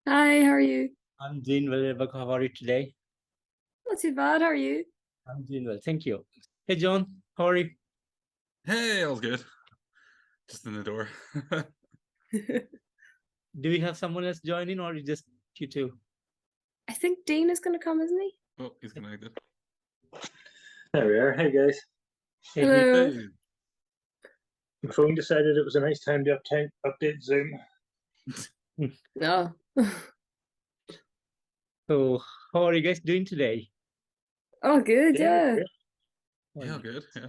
Hi, how are you? I'm doing well, Rebecca. How are you today? Not too bad, how are you? I'm doing well, thank you. Hey, John, how are you? Hey, all's good. Just in the door. Do we have someone else joining, or is just you two? I think Dean is going to come, isn't he? Oh, he's connected. There we are. Hey guys. Hey, Dean. Hello. Hey. My phone decided it was a nice time to update Zoom. No. So, how are you guys doing today? Oh, good, Yeah, yeah. great. Yeah, Wonderful, good. Yeah.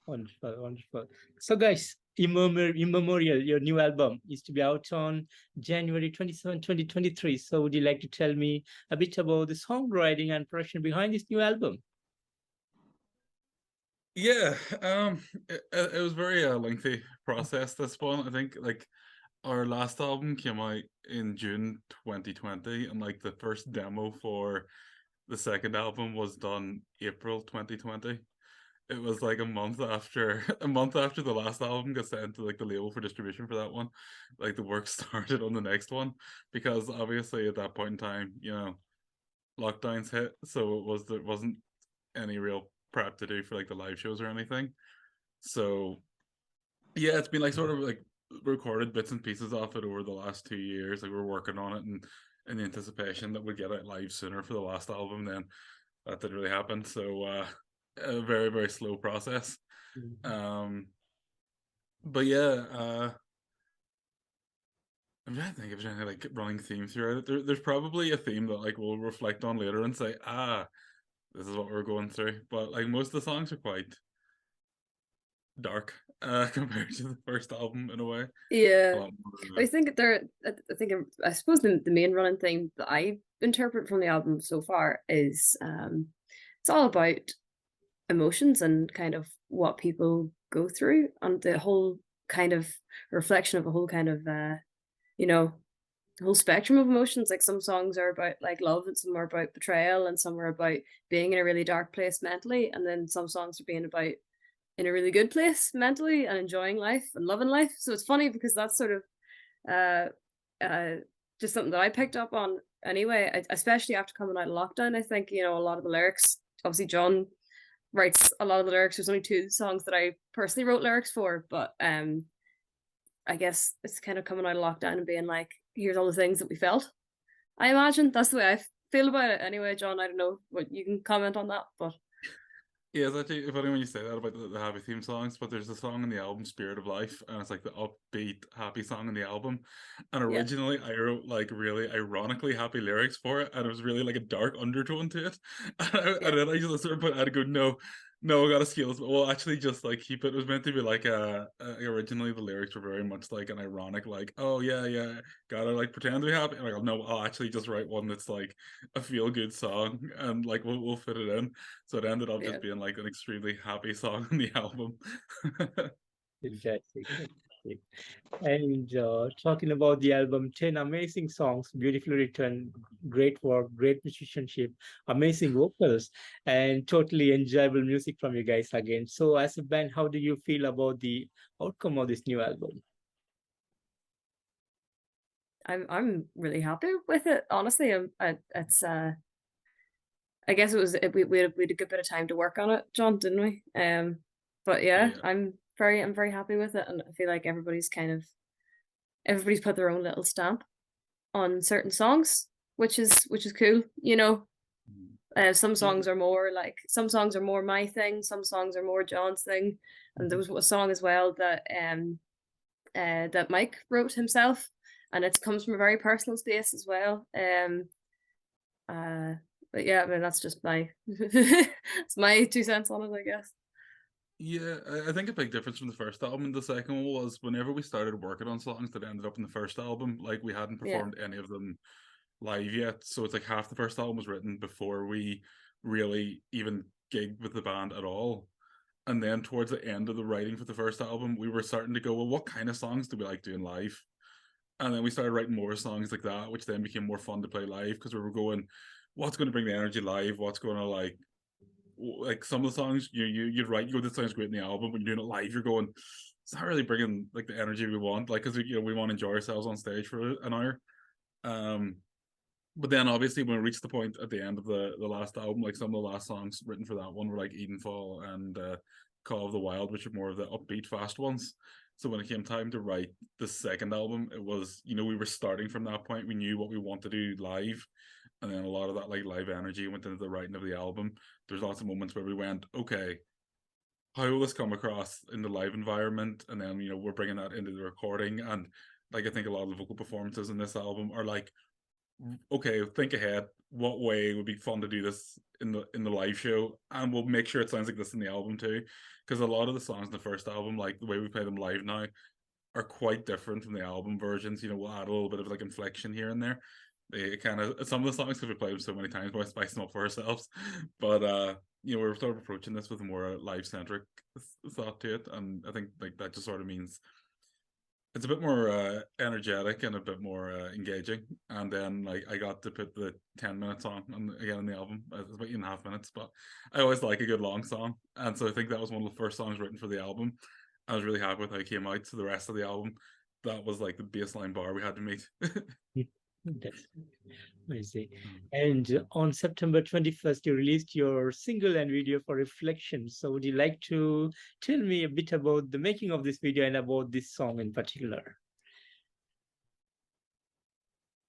wonderful, wonderful. So, guys, Immemorial, your new album is to be out on January 27, 2023. So, would you like to tell me a bit about the songwriting and production behind this new album? Yeah. It was very lengthy process, this one. I think like our last album came out in June 2020, and like the first demo for the second album was done April 2020. It was like a month after the last album got sent to like the label for distribution for that one. Like the work started on the next one, because obviously at that point in time, lockdowns hit, so there wasn't any real prep to do for like the live shows or anything. So yeah, it's been like sort of like recorded bits and pieces of it over the last 2 years. Like we're working on it, and in the anticipation that we'd get it live sooner for the last album. Then that didn't really happen. So a very, very slow process. Mhm. Um but yeah, I'm trying to think if there's any like running theme throughout it. There's probably a theme that like we'll reflect on later and say, this is what we're going through. But like most of the songs are quite dark compared to the first album in a way. A Yeah. lot more, I think I suppose the main running thing that I interpret from the album so far is it's all about emotions and kind of what people go through and the whole kind of reflection of a whole kind of you know the whole spectrum of emotions. Like some songs are about like love, and some are about betrayal, and some are about being in a really dark place mentally, and then some songs are being about in a really good place mentally and enjoying life and loving life. So it's funny because that's sort of uh uh just something that I picked up on anyway, especially after coming out of lockdown. I think, a lot of the lyrics, obviously John writes a lot of the lyrics. There's only two songs that I personally wrote lyrics for, but I guess it's kind of coming out of lockdown and being like, here's all the things that we felt. I imagine that's the way I feel about it anyway. John, I don't know what you can comment on that, but yeah, it's actually funny when you say that about the happy theme songs, but there's a song in the album Spirit of Life, and it's like the upbeat, happy song in the album. And yeah. originally I wrote like really ironically happy lyrics for it, and it was really like a dark undertone to it. Yeah. And then I just sort of put, I'd go, no, no, I gotta scale this. Well, actually, just like keep it. It was meant to be like originally the lyrics were very much like an ironic, like, oh yeah, yeah, gotta like pretend to be happy. And I go, no, I'll actually just write one that's like a feel good song, and like we'll fit it in. So it ended up Yeah. just being like an extremely happy song on the album. Fantastic. And talking about the album, 10 amazing songs, beautifully written, great work, great musicianship, amazing vocals, and totally enjoyable music from you guys again. So, as a band, how do you feel about the outcome of this new album? I'm really happy with it. Honestly, it's I guess it was we had a good bit of time to work on it, John, didn't we? But yeah, Yeah. I'm very happy with it, and I feel like everybody's put their own little stamp on certain songs, which is cool. Some Yeah. songs are more like some songs are more my thing, some songs are more John's thing, and there was a song as well that Mike wrote himself, and it comes from a very personal space as well. Uh, but yeah, I mean that's just my it's my 2 cents on it, I guess. Yeah, I think a big difference from the first album and the second one was whenever we started working on songs that ended up in the first album, like we hadn't Yeah, performed any of them live yet. So it's like half the first album was written before we really even gigged with the band at all. And then towards the end of the writing for the first album, we were starting to go, well, what kind of songs do we like doing live? And then we started writing more songs like that, which then became more fun to play live, because we were going, what's going to bring the energy live? What's going to like some of the songs you'd write, you go, this sounds great in the album. When you're doing it live, you're going, it's not really bringing like the energy we want, like because we want to enjoy ourselves on stage for an hour. But then obviously when we reached the point at the end of the last album, like some of the last songs written for that one were like Edenfall and Call of the Wild, which are more of the upbeat, fast ones. So when it came time to write the second album, it was, you know, we were starting from that point. We knew what we wanted to do live. And then a lot of that like live energy went into the writing of the album. There's lots of moments where we went, okay, how will this come across in the live environment? And then, you know, we're bringing that into the recording. And like, I think a lot of the vocal performances in this album are like, okay, think ahead. What way would be fun to do this in the live show, and we'll make sure it sounds like this in the album too, because a lot of the songs in the first album, like the way we play them live now, are quite different from the album versions. You know, we'll add a little bit of like inflection here and there. They kind of, some of the songs, because we played them so many times, we spice them up for ourselves. But you know, we're sort of approaching this with a more live centric thought to it, and I think like that just sort of means it's a bit more energetic and a bit more engaging. And then like I got to put the 10 minute song on again in the album. It's about 8.5 minutes, but I always like a good long song, and so I think that was one of the first songs written for the album. I was really happy with how it came out. So the rest of the album, that was like the baseline bar we had to meet. That's amazing. And on September 21st, you released your single and video for Reflection. So would you like to tell me a bit about the making of this video and about this song in particular?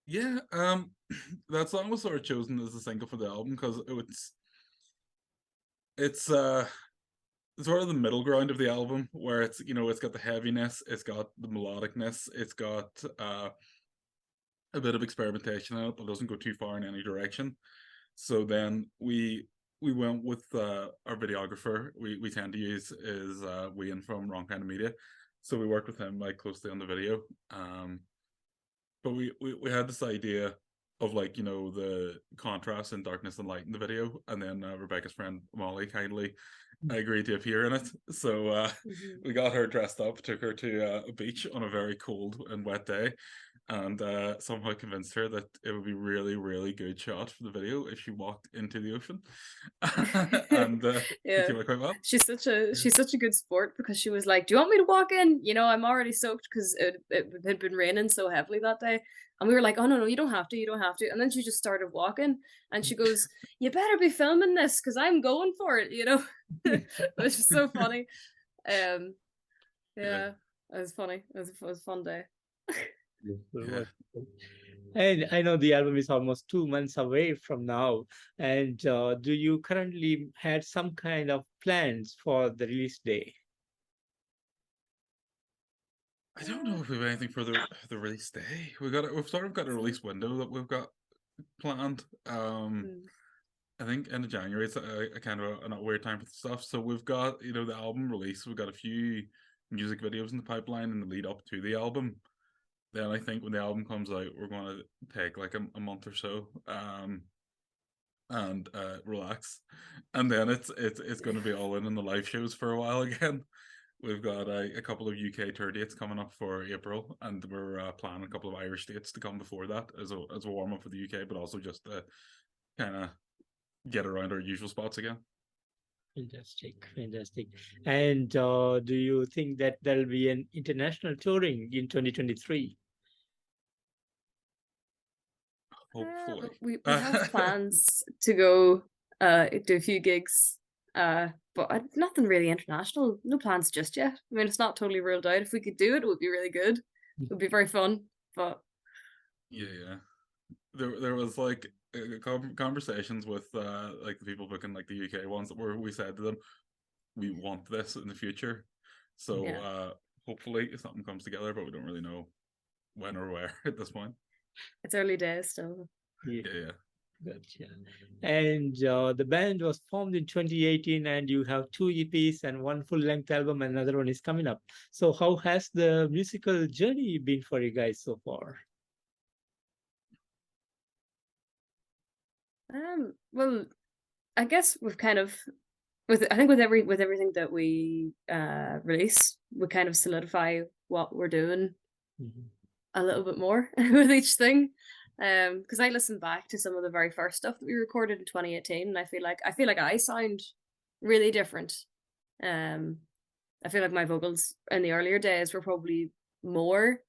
Yeah, that song was sort of chosen as a single for the album because it's sort of the middle ground of the album, where it's, you know, it's got the heaviness, it's got the melodicness, it's got a bit of experimentation in it, but doesn't go too far in any direction. So then we went with our videographer. We tend to use is Wayne from Wrong Kind of Media, so we worked with him like closely on the video. But we had this idea of like, you know, the contrast in darkness and light in the video, and then Rebecca's friend Molly kindly agreed to appear in it. So we got her dressed up, took her to a beach on a very cold and wet day, and somehow convinced her that it would be really, really good shot for the video if she walked into the ocean. And it came out quite well. She's such a good sport, because she was like, "Do you want me to walk in? You know, I'm already soaked," because it had been raining so heavily that day. And we were like, "Oh no, you don't have to, you don't have to." And then she just started walking, and she goes, "You better be filming this, because I'm going for it," you know. It was just so funny. Yeah, it was funny. It was a fun day. Yeah. And I know the album is almost 2 months away from now. And do you currently had some kind of plans for the release day? I don't know if we have anything for the release day. We've sort of got a release window that we've got planned. I think end of January. It's a kind of a weird time for stuff. So we've got, you know, the album release. We've got a few music videos in the pipeline in the lead up to the album. Then I think when the album comes out, we're going to take like a month or so and relax, and then it's going to be all in the live shows for a while again. We've got a couple of UK tour dates coming up for April, and we're planning a couple of Irish dates to come before that as a warm up for the UK, but also just to kind of get around our usual spots again. Fantastic. And do you think that there'll be an international touring in 2023? Hopefully. We have plans to go do a few gigs, but nothing really international. No plans just yet. I mean, it's not totally ruled out. If we could do it, it would be really good. It would be very fun. But yeah, there was like conversations with like the people booking like the UK ones where we said to them, we want this in the future. So hopefully something comes together, but we don't really know when or where at this point. It's early days still. Yeah. Gotcha. And the band was formed in 2018, and you have 2 EPs and 1 full-length album, and another one is coming up. So how has the musical journey been for you guys so far? Well, I guess we've kind of with everything that we release, we kind of solidify what we're doing a little bit more with each thing. Because I listened back to some of the very first stuff that we recorded in 2018, and I feel like I sound really different. I feel like my vocals in the earlier days were probably more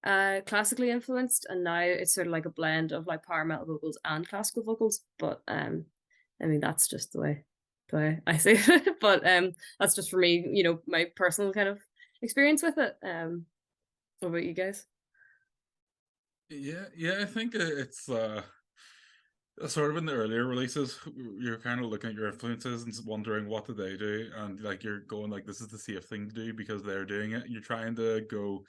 classically influenced, and now it's sort of like a blend of like power metal vocals and classical vocals. But I mean, that's just the way I see it. But that's just for me, you know, my personal kind of experience with it. What about you guys? Yeah, I think it's sort of in the earlier releases, you're kind of looking at your influences and wondering what do they do, and like you're going like, this is the safe thing to do because they're doing it. You're trying to go,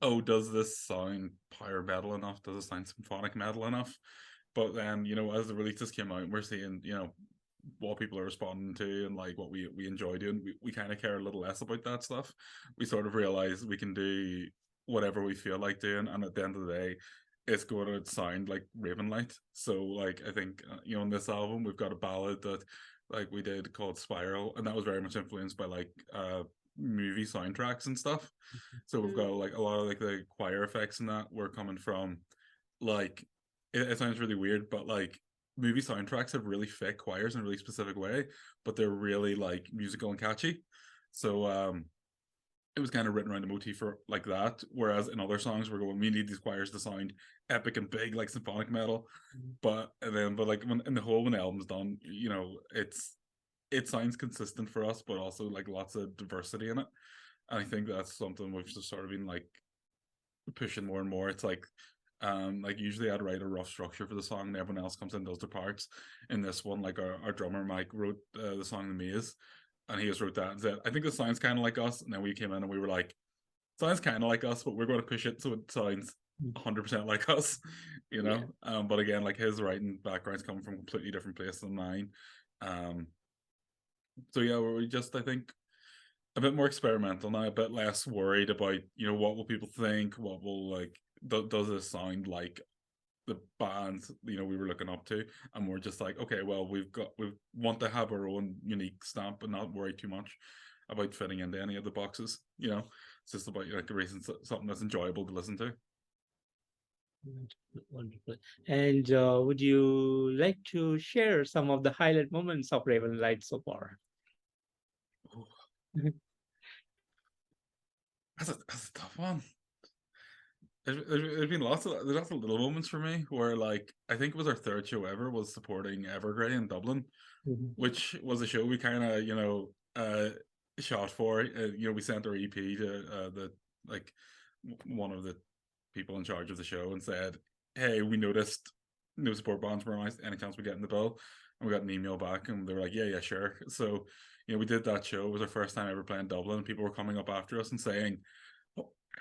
oh, does this sound power metal enough? Does it sound symphonic metal enough? But then, you know, as the releases came out, we're seeing, you know, what people are responding to and like what we enjoy doing. We kind of care a little less about that stuff. We sort of realize we can do whatever we feel like doing, and at the end of the day, it's going to sound like Ravenlight. So like, I think you know, on this album we've got a ballad that like we did called Spiral, and that was very much influenced by like movie soundtracks and stuff. So we've got like a lot of like the choir effects and that were coming from like, it sounds really weird, but like movie soundtracks have really thick choirs in a really specific way, but they're really like musical and catchy. So it was kind of written around the motif for like that. Whereas in other songs, we're going, we need these choirs to sound epic and big like symphonic metal. But like when in the whole, when the album's done, you know, it sounds consistent for us, but also like lots of diversity in it. And I think that's something we've just sort of been like pushing more and more. It's like usually I'd write a rough structure for the song and everyone else comes in and does their parts. In this one, like our drummer Mike wrote the song The Maze, and he just wrote that and said, I think this sounds kind of like us. And then we came in and we were like, sounds kind of like us, but we're going to push it so it sounds 100% like us, you know. But again, like his writing background's coming from a completely different place than mine. So yeah, we just, I think, a bit more experimental now, a bit less worried about, you know, what will people think, what will like, does this sound like the bands, you know, we were looking up to, and we're just like, okay, well, we want to have our own unique stamp and not worry too much about fitting into any of the boxes, you know. It's just about like a reason, something that's enjoyable to listen to. Wonderful. And would you like to share some of the highlight moments of Ravenlight so far? That's a tough one. There's been lots of little moments for me where, like, I think it was our third show ever was supporting Evergrey in Dublin, which was a show we kind of, you know, shot for. You know, we sent our EP to the like one of the people in charge of the show and said, hey, we noticed no support bands were announced, any chance we get in the bill? And we got an email back and they were like, yeah, sure. So, you know, we did that show. It was our first time ever playing Dublin, and people were coming up after us and saying,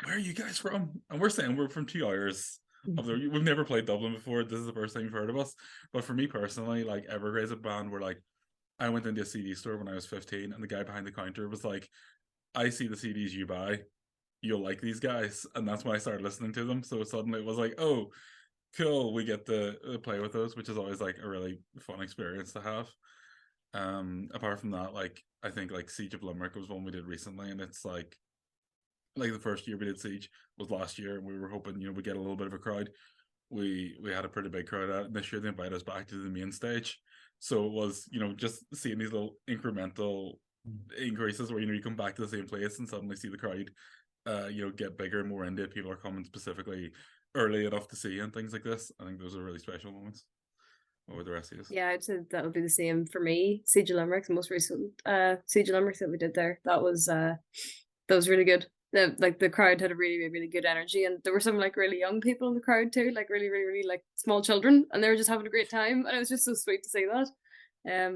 where are you guys from? And we're saying we're from 2 hours of the, we've never played Dublin before. This is the first time you've heard of us. But for me personally, like, Evergrey is a band where, like, I went into a CD store when I was 15 and the guy behind the counter was like, I see the CDs you buy, you'll like these guys. And that's when I started listening to them. So suddenly it was like, oh, cool, we get to play with those, which is always like a really fun experience to have. Apart from that, like, I think like Siege of Limerick was one we did recently, and it's like the first year we did Siege was last year, and we were hoping, you know, we get a little bit of a crowd. We had a pretty big crowd out, and this year they invited us back to the main stage. So it was, you know, just seeing these little incremental increases where, you know, you come back to the same place and suddenly see the crowd you know, get bigger and more into it. People are coming specifically early enough to see and things like this. I think those are really special moments. What would the rest of you? Yeah, I'd say that would be the same for me. Siege of Limerick, the most recent Siege of Limerick that we did there, that was really good. The crowd had a really good energy, and there were some like really young people in the crowd too, like really like small children, and they were just having a great time, and it was just so sweet to see that.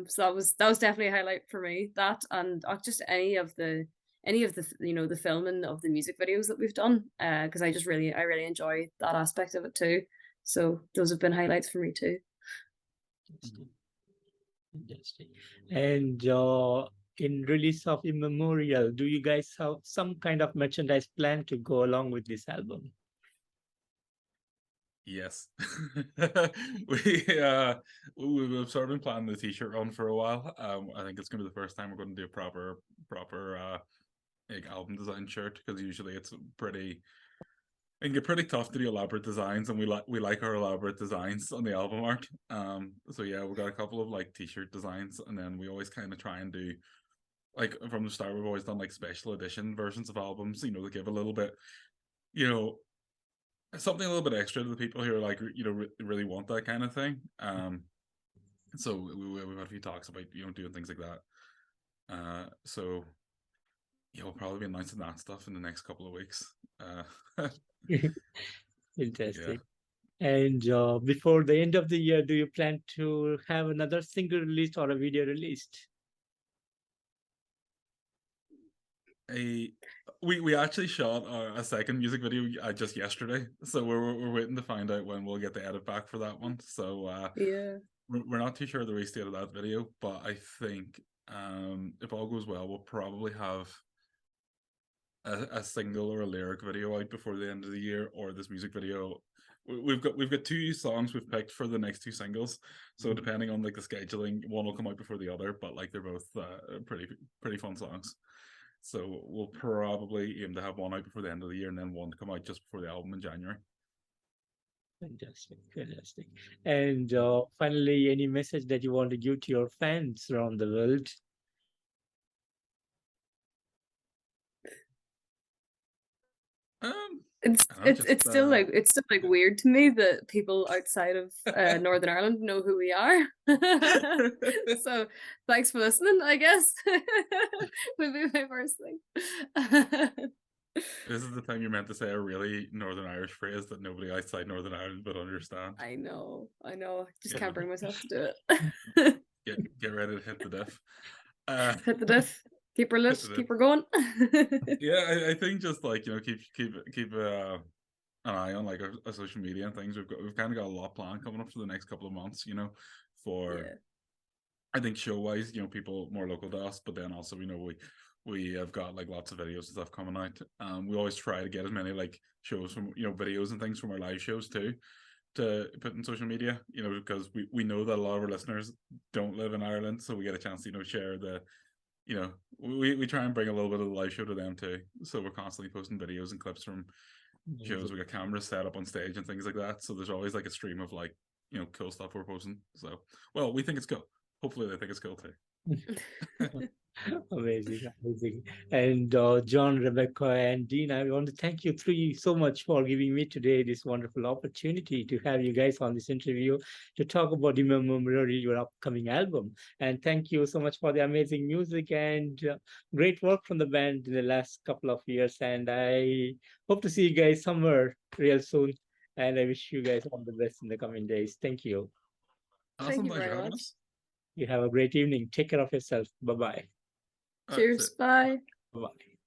So that was definitely a highlight for me. That, and just any of the you know, the filming of the music videos that we've done, because I really enjoy that aspect of it too. So those have been highlights for me too. Fantastic. And in release of Immemorial, do you guys have some kind of merchandise plan to go along with this album? Yes. We've sort of been planning the t-shirt run for a while. I think it's gonna be the first time we're going to do a proper like album design shirt, because usually it's pretty, it can get pretty tough to do elaborate designs, and we like our elaborate designs on the album art. So yeah, we've got a couple of like t-shirt designs, and then we always kind of try and do, like, from the start we've always done like special edition versions of albums, you know, to give a little bit, you know, something a little bit extra to the people who are like, you know, really want that kind of thing. So we've had a few talks about, you know, doing things like that. So yeah, we'll probably be announcing that stuff in the next couple of weeks. Interesting. And before the end of the year, do you plan to have another single released or a video released? We actually shot a second music video just yesterday, so we're waiting to find out when we'll get the edit back for that one. So Yeah. we're not too sure of the release date of that video, but I think if all goes well, we'll probably have a single or a lyric video out before the end of the year, or this music video. We've got two songs we've picked for the next two singles, so depending on like the scheduling, one will come out before the other, but like they're both pretty fun songs. So we'll probably aim to have one out before the end of the year, and then one to come out just before the album in January. Fantastic, fantastic. And finally, any message that you want to give to your fans around the world? It's still like weird to me that people outside of Northern Ireland know who we are. So thanks for listening, I guess. Would be my first thing. This is the time you're meant to say a really Northern Irish phrase that nobody outside Northern Ireland would understand. I know. Just can't bring myself to do it. Get ready to hit the diff. Hit the diff. Keep her lit. Keep her going. Yeah, I think just like, you know, keep an eye on like our social media and things. We've kind of got a lot planned coming up for the next couple of months. You know, for I think show wise, you know, people more local to us, but then also, you know, we have got like lots of videos and stuff coming out. We always try to get as many like shows from, you know, videos and things from our live shows too, to put in social media, you know, because we know that a lot of our listeners don't live in Ireland, so we get a chance to, you know, share the, you know, we try and bring a little bit of the live show to them too. So we're constantly posting videos and clips from shows. We got cameras set up on stage and things like that. So there's always like a stream of like, you know, cool stuff we're posting. So, well, we think it's cool. Hopefully they think it's cool too. Amazing, amazing. And John, Rebecca, and Dean, I want to thank you three so much for giving me today this wonderful opportunity to have you guys on this interview to talk about your upcoming album. And thank you so much for the amazing music and great work from the band in the last couple of years. And I hope to see you guys somewhere real soon. And I wish you guys all the best in the coming days. Thank you. Awesome. Thank you very much. You have a great evening. Take care of yourself. Bye-bye. Cheers. Bye. Bye-bye.